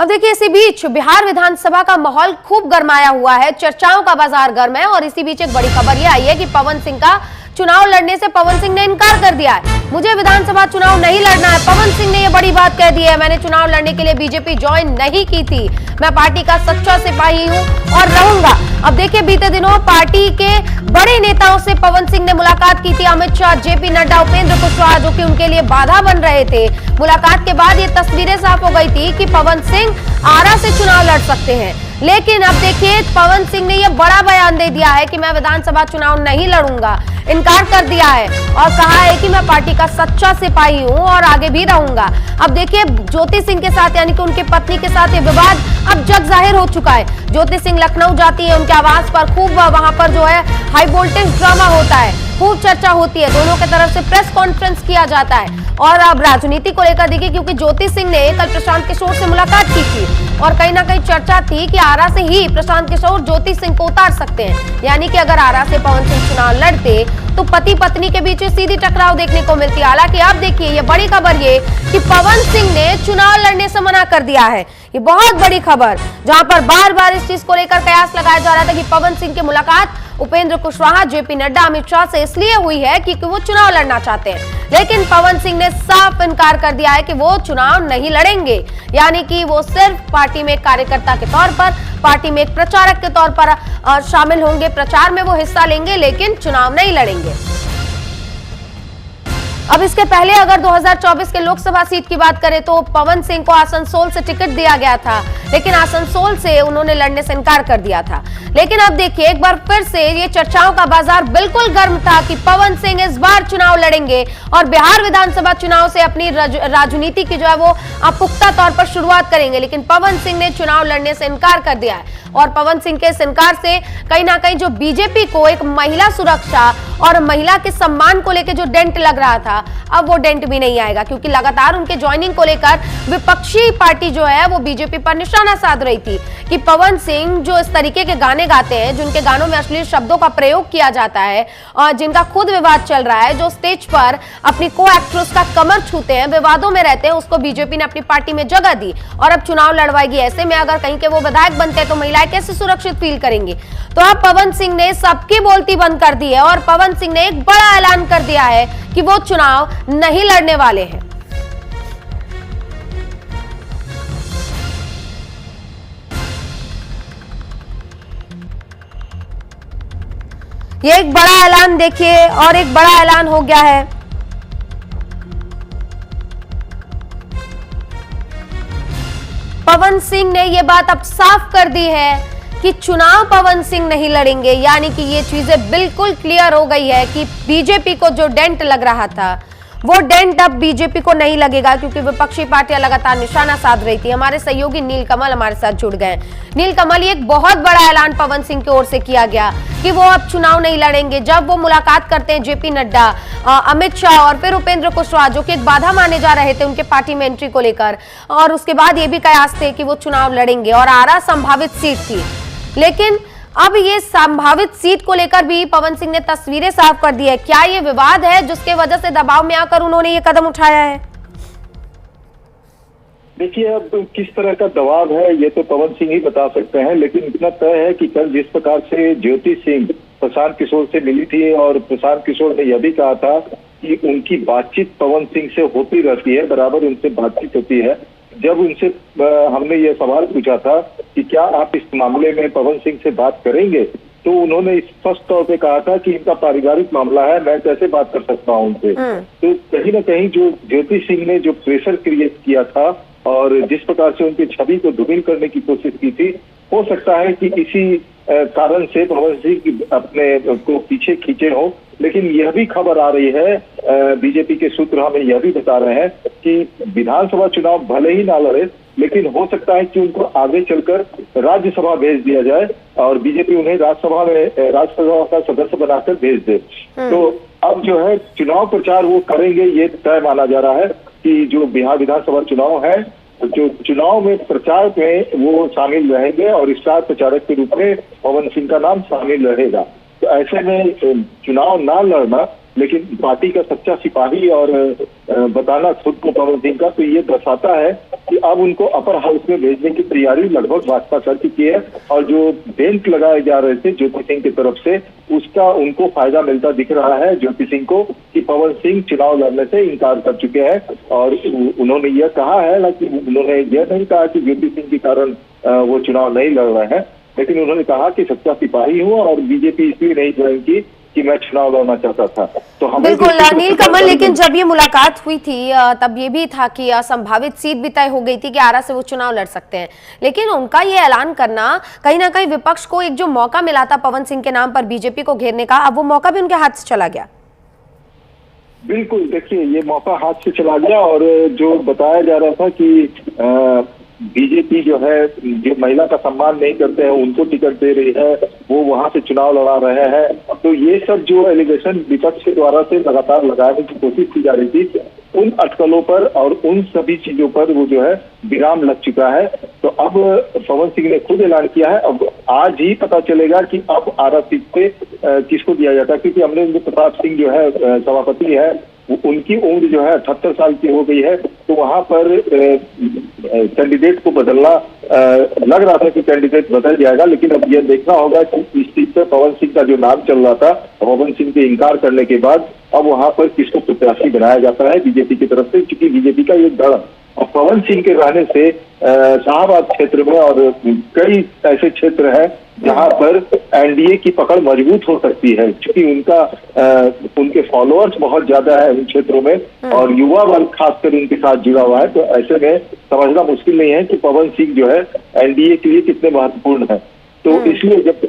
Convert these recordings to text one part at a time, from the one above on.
अब देखिए, इसी बीच बिहार विधानसभा का माहौल खूब गरमाया हुआ है, चर्चाओं का बाजार गर्म है। और इसी बीच एक बड़ी खबर ये आई है कि पवन सिंह का चुनाव लड़ने से पवन सिंह ने इनकार कर दिया है। मुझे विधानसभा चुनाव नहीं लड़ना है, पवन सिंह ने ये बड़ी बात कह दी है। मैंने चुनाव लड़ने के लिए बीजेपी ज्वाइन नहीं की थी, मैं पार्टी का सच्चा सिपाही हूं और रहूंगा। अब देखिए, बीते दिनों पार्टी के बड़े नेताओं से पवन सिंह ने मुलाकात की थी। अमित शाह, जेपी नड्डा, उपेंद्र कुशवाहा, जो कि उनके लिए बाधा बन रहे थे। मुलाकात के बाद ये तस्वीरें साफ हो गई थी कि पवन सिंह आरा से चुनाव लड़ सकते हैं। लेकिन अब देखिए, पवन सिंह ने यह बड़ा बयान दे दिया है कि मैं विधानसभा चुनाव नहीं लड़ूंगा, इनकार कर दिया है और कहा है कि मैं पार्टी का सच्चा सिपाही हूं और आगे भी रहूंगा। अब देखिए, ज्योति सिंह के साथ यानी कि उनकी पत्नी के साथ ये विवाद अब जग जाहिर हो चुका है। ज्योति सिंह लखनऊ जाती है, उनके आवास पर खूब वहां पर जो है हाई वोल्टेज ड्रामा होता है, खूब चर्चा होती है, दोनों की तरफ से प्रेस कॉन्फ्रेंस किया जाता है। और अब राजनीति को लेकर देखिए, क्योंकि ज्योति सिंह ने कल प्रशांत किशोर से मुलाकात की थी और कहीं ना कहीं चर्चा थी कि आरा से ही प्रशांत किशोर ज्योति सिंह को उतार सकते हैं। यानी कि अगर आरा से पवन सिंह चुनाव लड़ते तो पति पत्नी के बीच सीधी टकराव देखने को मिलती। हालांकि आप देखिए, ये बड़ी खबर ये कि पवन सिंह ने चुनाव लड़ने से मना कर दिया है। ये बहुत बड़ी खबर, जहां पर बार बार इस चीज को लेकर कयास लगाया जा रहा था कि पवन सिंह की मुलाकात उपेंद्र कुशवाहा, जेपी नड्डा, अमित शाह से इसलिए हुई है क्योंकि वो चुनाव लड़ना चाहते हैं। लेकिन पवन सिंह ने साफ इनकार कर दिया है कि वो चुनाव नहीं लड़ेंगे। यानी कि वो सिर्फ पार्टी में कार्यकर्ता के तौर पर, पार्टी में एक प्रचारक के तौर पर शामिल होंगे, प्रचार में वो हिस्सा लेंगे, लेकिन चुनाव नहीं लड़ेंगे। अब इसके पहले अगर 2024 के लोकसभा सीट की बात करें तो पवन सिंह को आसनसोल से टिकट दिया गया था, लेकिन आसनसोल से उन्होंने लड़ने से इनकार कर दिया था। लेकिन अब देखिए, एक बार फिर से ये चर्चाओं का बाजार बिल्कुल गर्म था कि पवन सिंह इस बार चुनाव लड़ेंगे और बिहार विधानसभा चुनाव से अपनी राजनीति की जो है वो पुख्ता तौर पर शुरुआत करेंगे। लेकिन पवन सिंह ने चुनाव लड़ने से इनकार कर दिया है और पवन सिंह के इस इनकार से कहीं ना कहीं जो बीजेपी को एक महिला सुरक्षा और महिला के सम्मान को लेकर जो डेंट लग रहा था, अब वो डेंट भी नहीं आएगा, क्योंकि लगातार उनके ज्वाइनिंग को लेकर विपक्षी पार्टी जो है वो बीजेपी पर निशाना साध रही थी कि पवन सिंह जो इस तरीके के गाने गाते हैं, जिनके गानों में अश्लील शब्दों का प्रयोग किया जाता है और जिनका खुद विवाद चल रहा है, जो स्टेज पर अपनी को एक्ट्रेस का कमर छूते हैं, विवादों में रहते हैं, उसको बीजेपी ने अपनी पार्टी में जगह दी और अब चुनाव लड़वाएगी। ऐसे में अगर कहीं के वो विधायक बनते हैं तो महिलाएं कैसे सुरक्षित फील करेंगी? तो अब पवन सिंह ने सबकी बोलती बंद कर दी है और पवन सिंह ने एक बड़ा ऐलान कर दिया है कि वो चुनाव नहीं लड़ने वाले हैं। ये एक बड़ा ऐलान देखिए, और एक बड़ा ऐलान हो गया है। पवन सिंह ने ये बात अब साफ कर दी है कि चुनाव पवन सिंह नहीं लड़ेंगे। यानी कि ये चीजें बिल्कुल क्लियर हो गई है कि बीजेपी को जो डेंट लग रहा था वो डेंट अब बीजेपी को नहीं लगेगा, क्योंकि विपक्षी पार्टियां लगातार निशाना साध रही थी। हमारे सहयोगी नीलकमल हमारे साथ जुड़ गए। नीलकमल, ये एक बहुत बड़ा ऐलान पवन सिंह की ओर से किया गया कि वो अब चुनाव नहीं लड़ेंगे। जब वो मुलाकात करते हैं जेपी नड्डा, अमित शाह और फिर उपेंद्र कुशवाहा, जो कि एक बाधा माने जा रहे थे उनके पार्टी में एंट्री को लेकर, और उसके बाद ये भी कयास थे कि वो चुनाव लड़ेंगे और आरा संभावित सीट थी। लेकिन अब ये संभावित सीट को लेकर भी पवन सिंह ने तस्वीरें साफ कर दी है। क्या ये विवाद है जिसके वजह से दबाव में आकर उन्होंने ये कदम उठाया है? देखिए, अब किस तरह का दबाव है ये तो पवन सिंह ही बता सकते हैं, लेकिन इतना तय है कि कल जिस प्रकार से ज्योति सिंह प्रशांत किशोर से मिली थी और प्रशांत किशोर ने यह भी कहा था कि उनकी बातचीत पवन सिंह से होती रहती है, बराबर उनसे बातचीत होती है। जब उनसे हमने ये सवाल पूछा था कि क्या आप इस मामले में पवन सिंह से बात करेंगे, तो उन्होंने स्पष्ट तौर पे कहा था कि इनका पारिवारिक मामला है, मैं कैसे बात कर सकता हूं उनसे। तो कहीं ना कहीं जो ज्योति सिंह ने जो प्रेशर क्रिएट किया था और जिस प्रकार से उनकी छवि को धूमिल करने की कोशिश की थी, हो सकता है कि इसी कारण से पवन सिंह अपने को पीछे खींचे हो। लेकिन यह भी खबर आ रही है, बीजेपी के सूत्र हमें यह भी बता रहे हैं कि विधानसभा चुनाव भले ही ना लड़े, लेकिन हो सकता है कि उनको आगे चलकर राज्यसभा भेज दिया जाए और बीजेपी उन्हें राज्यसभा का सदस्य बनाकर भेज दे। तो अब जो है चुनाव प्रचार वो करेंगे, ये तय माना जा रहा है कि जो बिहार विधानसभा चुनाव है, जो चुनाव में प्रचार में वो शामिल रहेंगे और स्टार प्रचारक के रूप में पवन सिंह का नाम शामिल रहेगा। तो ऐसे में चुनाव ना लड़ना लेकिन पार्टी का सच्चा सिपाही और बताना खुद को पवन सिंह का, तो ये दर्शाता है कि अब उनको अपर हाउस में भेजने की तैयारी लगभग भाजपा कर चुकी है। और जो बेंच लगाए जा रहे थे ज्योति सिंह की तरफ से, उसका उनको फायदा मिलता दिख रहा है ज्योति सिंह को, कि पवन सिंह चुनाव लड़ने से इनकार कर चुके हैं। और उन्होंने यह कहा है ना कि उन्होंने यह नहीं कहा कि ज्योति सिंह के कारण वो चुनाव नहीं लड़ रहे हैं, लेकिन उन्होंने कहा कि सच्चा सिपाही हूँ और बीजेपी इसलिए नहीं ज्वाइन की कि मैं चुनाव लड़ना चाहता था। तो हमें बिल्कुल नील कमल, लेकिन जब ये मुलाकात हुई थी तब ये भी था कि संभावित सीट भी तय हो गई थी कि आरा से वो चुनाव लड़ सकते हैं, लेकिन उनका ये ऐलान करना कहीं ना कहीं विपक्ष को एक जो मौका मिला था पवन सिंह के नाम पर बीजेपी को घेरने का, अब वो मौका भी उनके हाथ से चला गया। बिल्कुल, देखिए ये मौका हाथ से चला गया। और जो बताया जा रहा था कि बीजेपी जो है, जो महिला का सम्मान नहीं करते हैं उनको टिकट दे रही है, वो वहां से चुनाव लड़ा रहे हैं, तो ये सब जो एलिगेशन विपक्ष के द्वारा से लगातार लगाने की कोशिश की जा रही थी, उन अटकलों पर और उन सभी चीजों पर वो जो है विराम लग चुका है। तो अब पवन सिंह ने खुद ऐलान किया है, अब आज ही पता चलेगा कि अब आरा सीट पे किसको दिया जाता है, क्योंकि अमरेंद्र प्रताप सिंह जो है सभापति है, उनकी उम्र जो है 78 साल की हो गई है। तो वहां पर कैंडिडेट को बदलना लग रहा था कि कैंडिडेट बदल जाएगा, लेकिन अब यह देखना होगा कि इस सीट पर पवन सिंह का जो नाम चल रहा था, पवन सिंह के इनकार करने के बाद अब वहां पर किसको प्रत्याशी बनाया जाता है बीजेपी की तरफ से, क्योंकि बीजेपी का ये दल और पवन सिंह के रहने से शाहबाद क्षेत्र में और कई ऐसे क्षेत्र हैं जहां पर एनडीए की पकड़ मजबूत हो सकती है, क्योंकि उनके फॉलोअर्स बहुत ज्यादा है उन क्षेत्रों में और युवा वर्ग खासकर उनके साथ जुड़ा हुआ है। तो ऐसे में समझना मुश्किल नहीं है कि पवन सिंह जो है एनडीए के लिए कितने महत्वपूर्ण है। तो इसलिए जब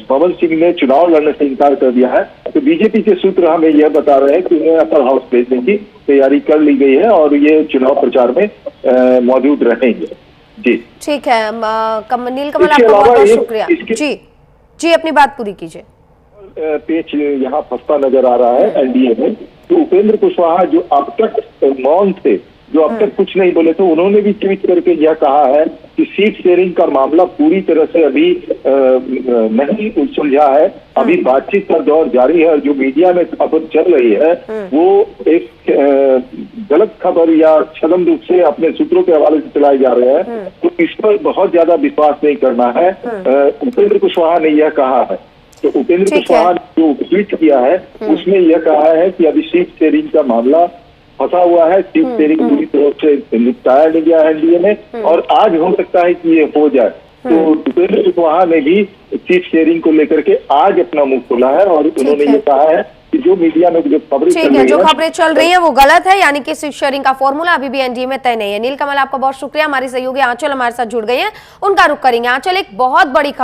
पवन सिंह ने चुनाव लड़ने से इनकार कर दिया है, तो बीजेपी के सूत्र हमें यह बता रहे हैं कि उन्हें अपर हाउस भेजने की तैयारी कर ली गई है और ये चुनाव प्रचार में मौजूद रहेंगे। जी ठीक है, नील कमल आपका बहुत बहुत शुक्रिया। जी अपनी बात पूरी कीजिए। पेच यहाँ फंसता नजर आ रहा है एनडीए में। तो उपेंद्र कुशवाहा जो अब तक मौन थे, जो अब तक कुछ नहीं बोले थे, उन्होंने भी ट्वीट करके यह कहा है कि सीट शेयरिंग का मामला पूरी तरह से अभी नहीं सुलझा है, अभी बातचीत का दौर जारी है और जो मीडिया में खबर चल रही है वो एक गलत खबर या छद्म रूप से अपने सूत्रों के हवाले से चलाए जा रहे हैं। तो इस पर बहुत ज्यादा विश्वास नहीं करना है। उपेंद्र कुशवाहा ने यह कहा है, तो उपेंद्र कुशवाहा ने जो ट्वीट किया है उसमें यह कहा है कि अभी सीट शेयरिंग का मामला फंसा हुआ है, सीट शेयरिंग पूरी तरह से निपटाया नहीं गया है एनडीए में और आज हो सकता है कि ये हो जाए। तो उपेंद्र कुशवाहा ने भी सीट शेयरिंग को लेकर के आज अपना मुंह खोला है और उन्होंने ये कहा है कि जो मीडिया में जो खबरें चल रही है वो गलत है, यानी कि सीट शेयरिंग का फॉर्मूला अभी भी एनडीए में तय नहीं है। नील कमल आपका बहुत शुक्रिया। हमारी सहयोगी आंचल हमारे साथ जुड़ गई हैं, उनका रुख करेंगे। आंचल, एक बहुत बड़ी खबर